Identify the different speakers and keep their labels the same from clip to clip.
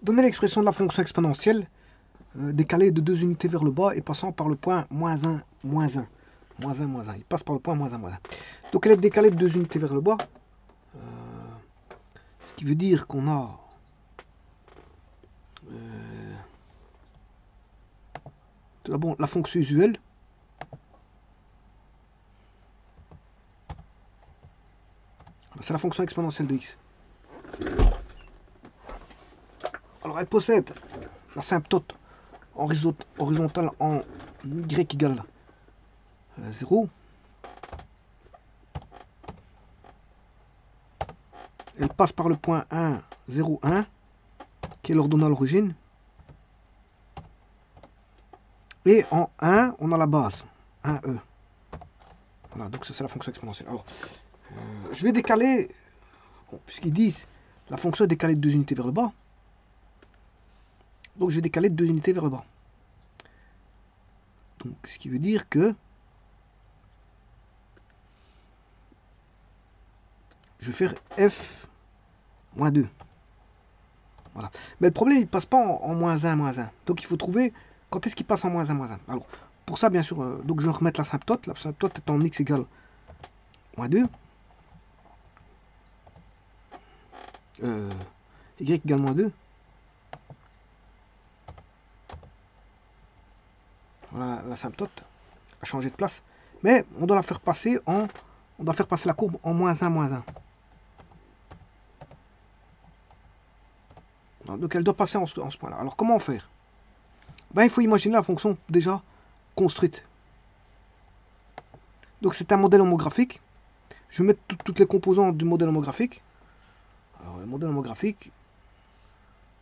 Speaker 1: Donner l'expression de la fonction exponentielle décalée de 2 unités vers le bas et passant par le point moins 1, moins 1. Moins 1, moins 1. Il passe par le point moins 1, moins 1. Donc elle est décalée de 2 unités vers le bas. Ce qui veut dire qu'on a tout d'abord la fonction usuelle. C'est la fonction exponentielle de x. Alors elle possède l'asymptote horizontale en y égale 0. Elle passe par le point 1, 0, 1, qui est l'ordonnée à l'origine. Et en 1, on a la base, 1e. Voilà, donc ça c'est la fonction exponentielle. Alors, je vais décaler, bon, puisqu'ils disent la fonction est décalée de 2 unités vers le bas. Donc je vais décaler de 2 unités vers le bas. Donc ce qui veut dire que je vais faire f moins 2. Voilà. Mais le problème, il ne passe pas en moins 1, moins 1. Donc il faut trouver quand est-ce qu'il passe en moins 1, moins 1. Alors, pour ça, bien sûr, donc je vais remettre l'asymptote. L'asymptote est en x égale moins 2. Y égale moins 2. Voilà, l'asymptote a changé de place. Mais on doit la faire passer en... On doit faire passer la courbe en moins 1, moins 1. Donc elle doit passer en ce point-là. Alors comment faire? Ben, il faut imaginer la fonction déjà construite. Donc c'est un modèle homographique. Je vais mettre toutes les composantes du modèle homographique. Alors le modèle homographique,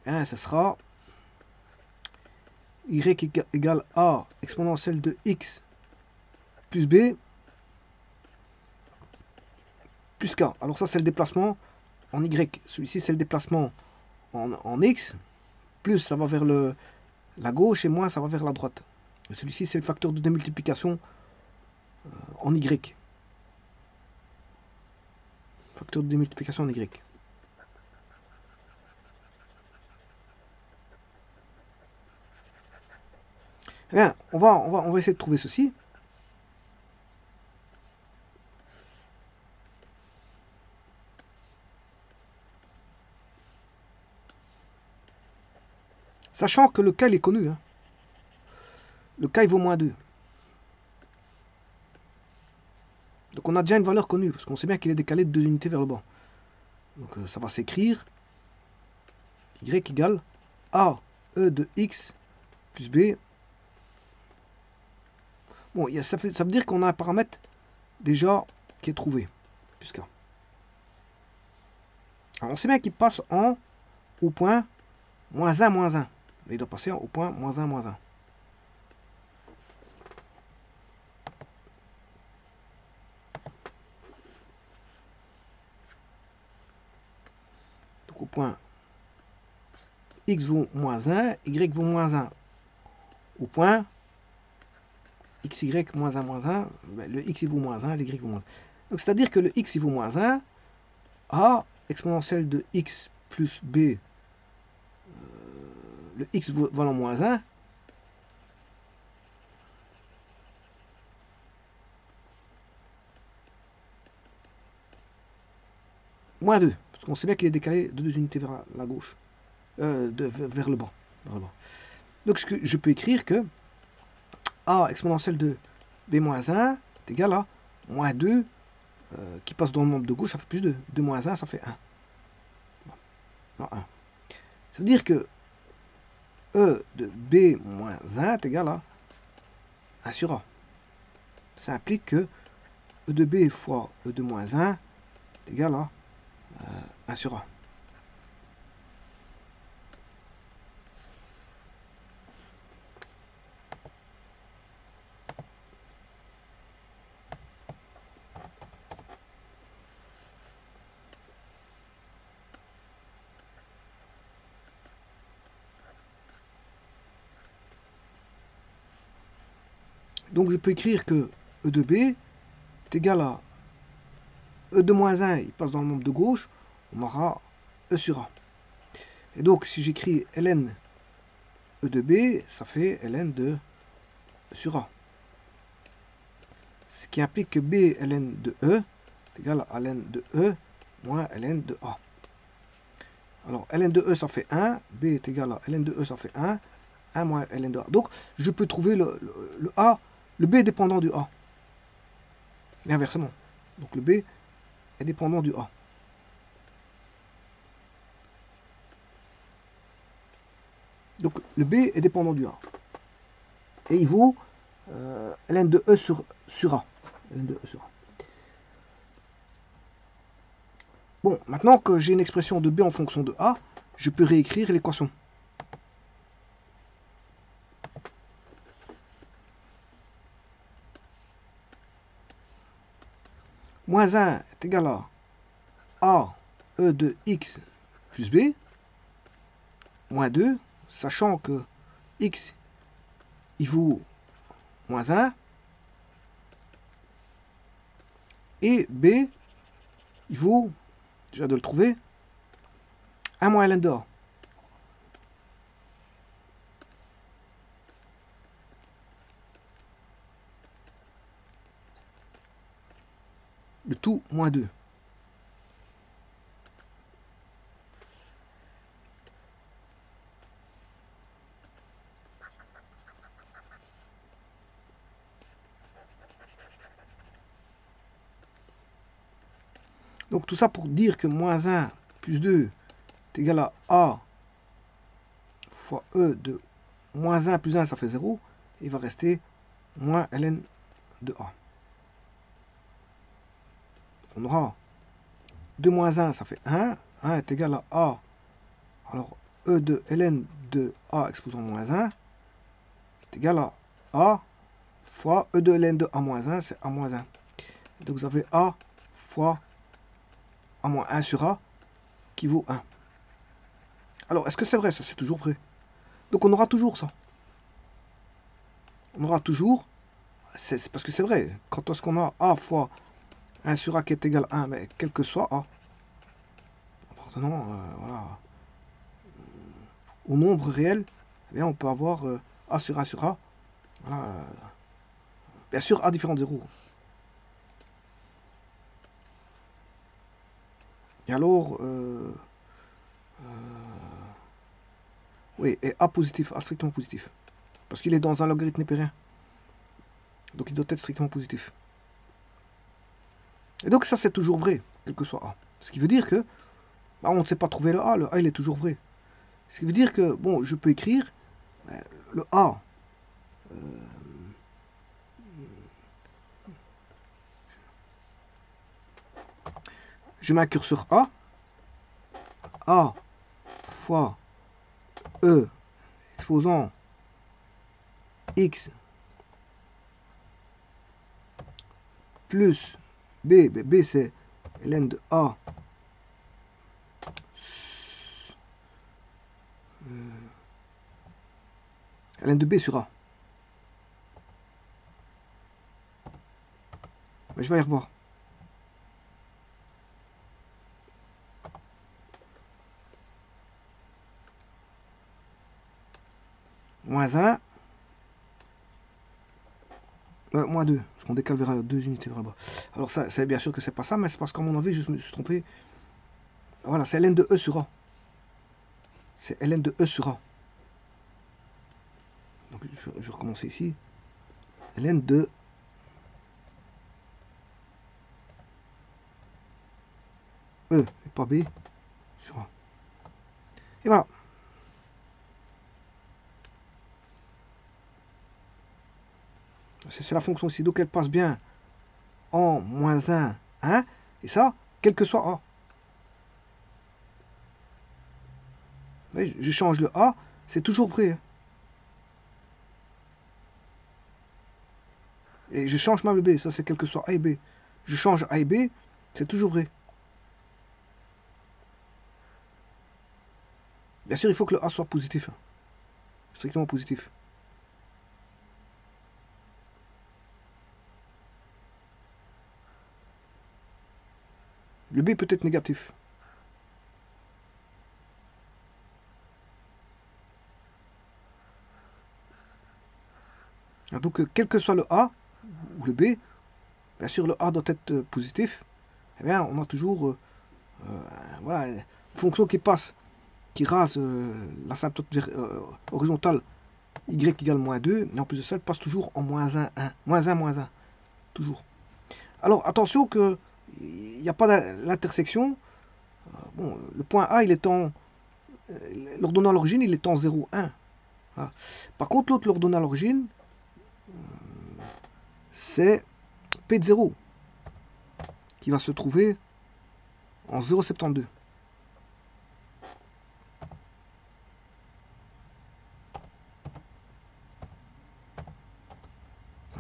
Speaker 1: hein, ce sera y égale a exponentielle de x plus b plus k. Alors ça c'est le déplacement en y. Celui-ci c'est le déplacement en x. Plus ça va vers la gauche et moins ça va vers la droite. Celui-ci c'est le facteur de démultiplication en y. Facteur de démultiplication en y. Eh bien, on va essayer de trouver ceci. Sachant que le K il est connu. Hein. Le K il vaut moins 2. Donc on a déjà une valeur connue, parce qu'on sait bien qu'il est décalé de 2 unités vers le bas. Donc ça va s'écrire y égale a e de x plus b. Bon, ça veut dire qu'on a un paramètre déjà qui est trouvé. Plus K. Alors on sait bien qu'il passe au point moins 1, moins 1. Il doit passer au point moins 1, moins 1. Donc au point x vaut moins 1, y vaut moins 1. Au point xy moins 1, moins 1, ben, le x il vaut moins 1, l'y vaut moins 1. Donc c'est-à-dire que le x il vaut moins 1, a exponentielle de x plus b, le x valant moins 1, moins 2, parce qu'on sait bien qu'il est décalé de 2 unités vers la gauche, vers le bas. Donc je peux écrire que a exponentielle de b moins 1 est égal à moins 2, qui passe dans le nombre de gauche, ça fait plus 2. 2 moins 1, ça fait 1. Non, 1. Ça veut dire que e de b moins 1 est égal à 1 sur a. Ça implique que e de b fois e de moins 1 est égal à 1 sur a. Donc je peux écrire que e de b est égal à e de moins 1, il passe dans le nombre de gauche, on aura e sur a. Et donc, si j'écris ln E de B, ça fait ln de E sur A. Ce qui implique que B ln de E est égal à ln de E moins ln de A. Alors, ln de E, ça fait 1. B est égal à ln de E, ça fait 1. 1 moins ln de A. Donc, je peux trouver le A, le B est dépendant du A. Et inversement. Donc, le B est dépendant du A. Donc, le B est dépendant du A. Et il vaut ln de E sur A. Ln de E sur A. Bon, maintenant que j'ai une expression de B en fonction de A, je peux réécrire l'équation. Moins 1 est égal à A E de X plus B, moins 2, sachant que X, il vaut moins 1, et B, il vaut, déjà de le trouver, 1 moins ln de A. Le tout moins 2. Donc tout ça pour dire que moins 1 plus 2 est égal à A fois E de moins 1 plus 1, ça fait 0. Il va rester moins ln de A. On aura 2 moins 1, ça fait 1. 1 est égal à A. Alors, E de ln de A exposant moins 1 est égal à A fois E de ln de A moins 1, c'est A moins 1. Donc vous avez A fois A moins 1 sur A qui vaut 1. Alors, est-ce que c'est vrai? Ça, c'est toujours vrai. Donc on aura toujours ça. On aura toujours, c'est parce que c'est vrai, quand est-ce qu'on a A fois 1 sur A qui est égal à 1, mais quel que soit A, appartenant voilà, au nombre réel, eh bien, on peut avoir A sur 1 sur A. Voilà, bien sûr, A différent de 0. Et alors, oui, et A positif, A strictement positif. Parce qu'il est dans un logarithme népérien. Donc il doit être strictement positif. Et donc ça c'est toujours vrai, quel que soit A. Ce qui veut dire que, bah, on ne sait pas trouver le A il est toujours vrai. Ce qui veut dire que, bon, je peux écrire le A. Je mets un curseur A. A fois E exposant X plus B. B c'est ln de A ln de B sur A. Mais je vais y revoir. Moins 1. Moins 2, parce qu'on décale vers 2 unités vers là-bas. Alors ça, c'est bien sûr que c'est pas ça, mais c'est parce qu'à mon avis, je me suis trompé. Voilà, c'est ln de E sur A. C'est ln de E sur A. Donc je recommence ici. Ln de E, et pas B, sur A. Et voilà. C'est la fonction ici. Donc elle passe bien en moins 1, 1. Et ça, quel que soit A. Voyez, je change le A, c'est toujours vrai. Et je change même le B, ça c'est quel que soit A et B. Je change A et B, c'est toujours vrai. Bien sûr, il faut que le A soit positif. Strictement positif. Le B peut être négatif. Donc, quel que soit le A ou le B, bien sûr, le A doit être positif. Eh bien, on a toujours voilà, une fonction qui passe, qui rase l'asymptote horizontale y égale moins 2, et en plus de ça, elle passe toujours en moins 1, 1. Moins 1, moins 1. Toujours. Alors, attention que il n'y a pas l'intersection. Bon, le point A, il est en... l'ordonnée à l'origine, il est en 0, 1. Voilà. Par contre, l'autre l'ordonnée à l'origine, c'est P de 0, qui va se trouver en 0,72.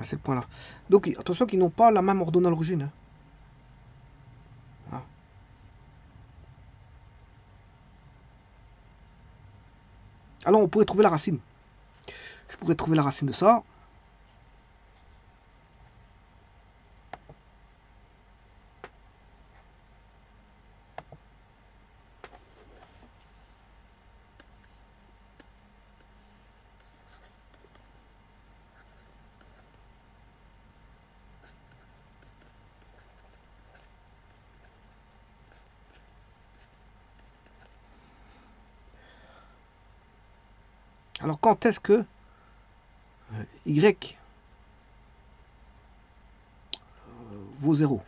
Speaker 1: C'est le point là. Donc attention qu'ils n'ont pas la même ordonnée à l'origine. Hein. Voilà. Alors on pourrait trouver la racine. Je pourrais trouver la racine de ça. Alors quand est-ce que Y vaut 0?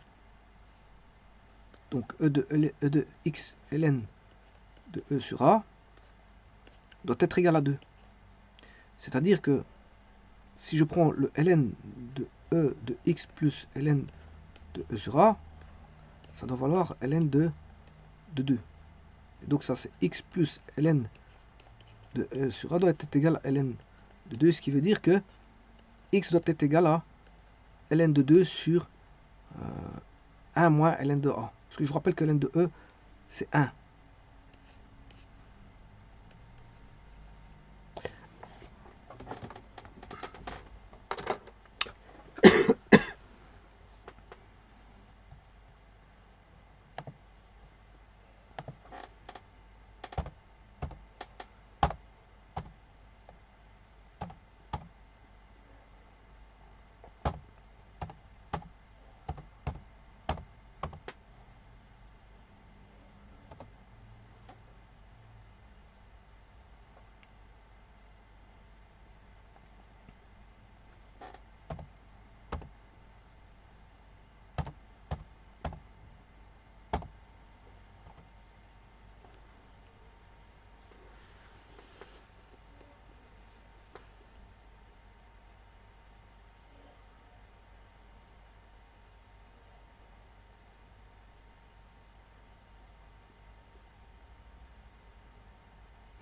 Speaker 1: Donc E de X ln de E sur A doit être égal à 2. C'est-à-dire que si je prends le ln de E de X plus ln de E sur A, ça doit valoir ln de 2. Et donc ça c'est X plus ln de E sur A doit être égal à ln de 2, ce qui veut dire que X doit être égal à ln de 2 sur 1 moins ln de A. Parce que je vous rappelle que ln de E, c'est 1.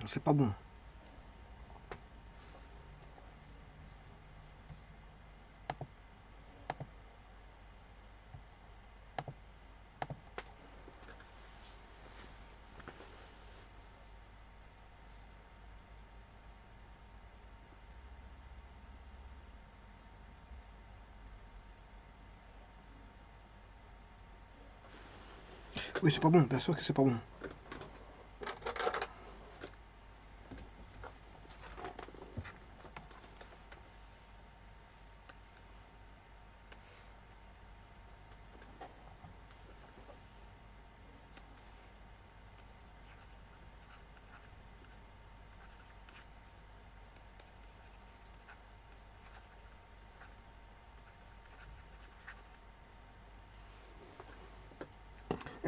Speaker 1: C'est pas bon. Oui, c'est pas bon, bien sûr que c'est pas bon.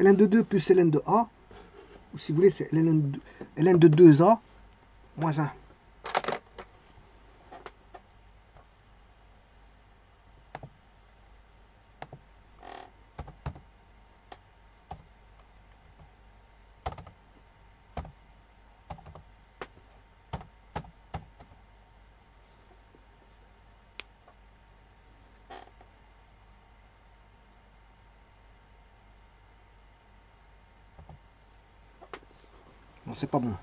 Speaker 1: ln de 2 plus ln de A, ou si vous voulez, c'est ln de 2A moins 1. Non, c'est pas bon.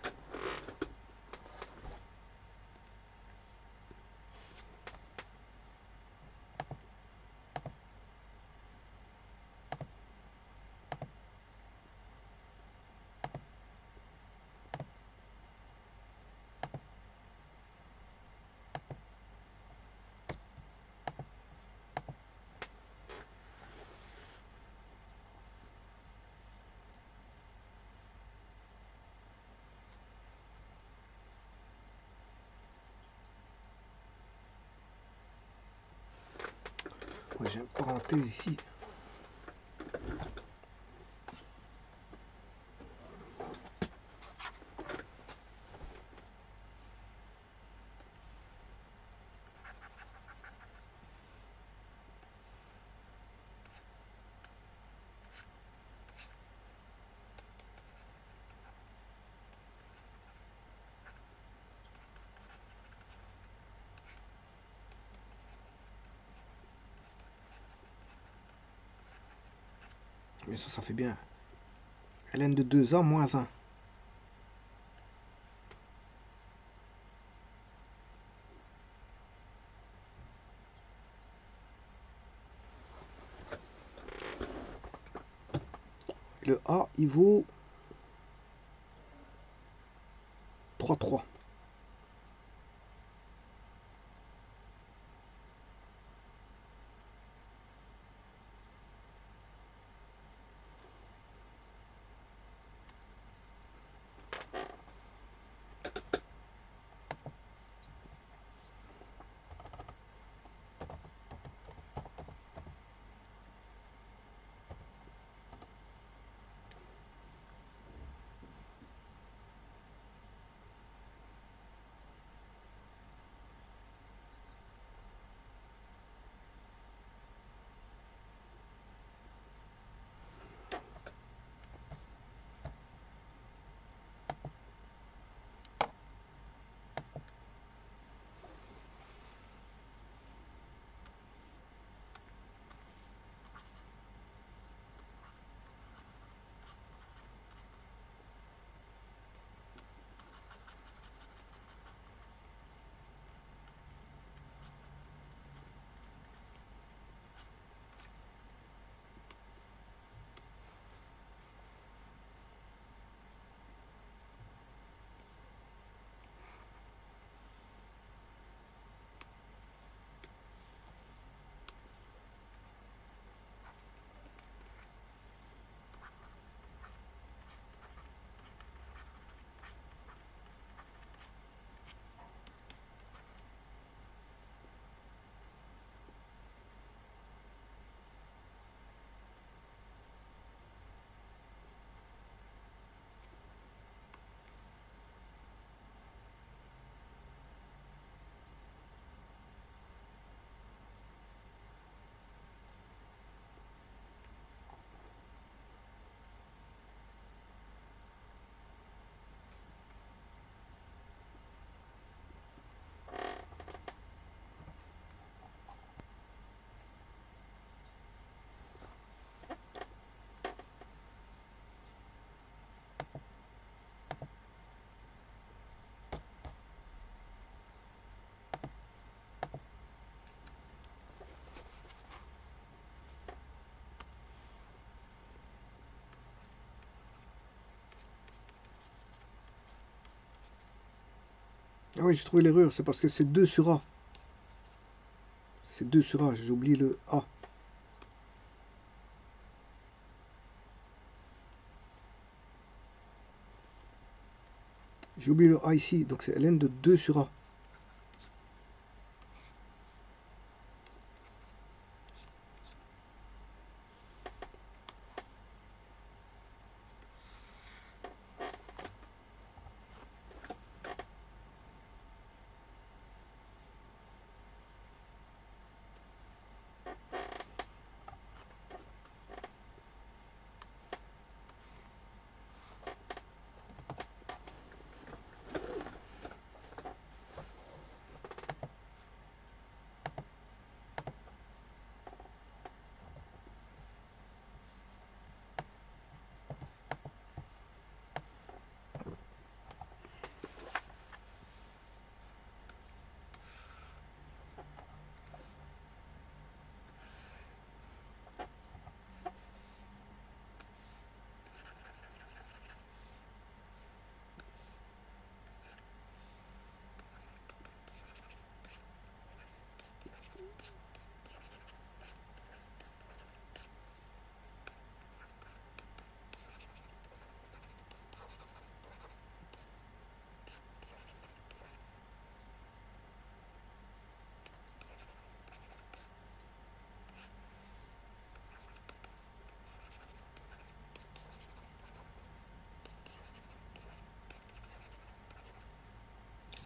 Speaker 1: Ouais, j'ai une parenthèse ici. Mais ça fait bien. Ln de 2A moins 1. Le A, il vaut 3,3. Ah oui, j'ai trouvé l'erreur, c'est parce que c'est 2 sur A. C'est 2 sur A, j'ai oublié le A. J'ai oublié le A ici, donc c'est ln de 2 sur A.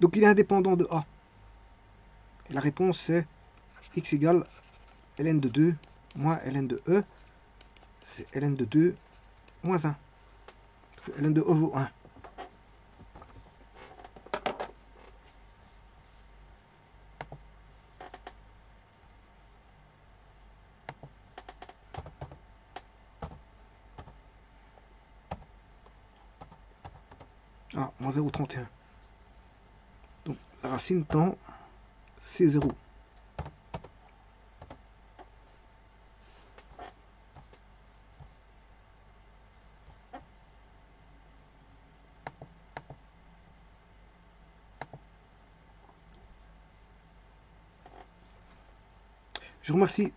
Speaker 1: Donc il est indépendant de A. Et la réponse c'est x égale ln de 2 moins ln de E. C'est ln de 2 moins 1. ln de E vaut 1. Ah, moins 0,31. Donc la racine tend c'est 0. Je vous remercie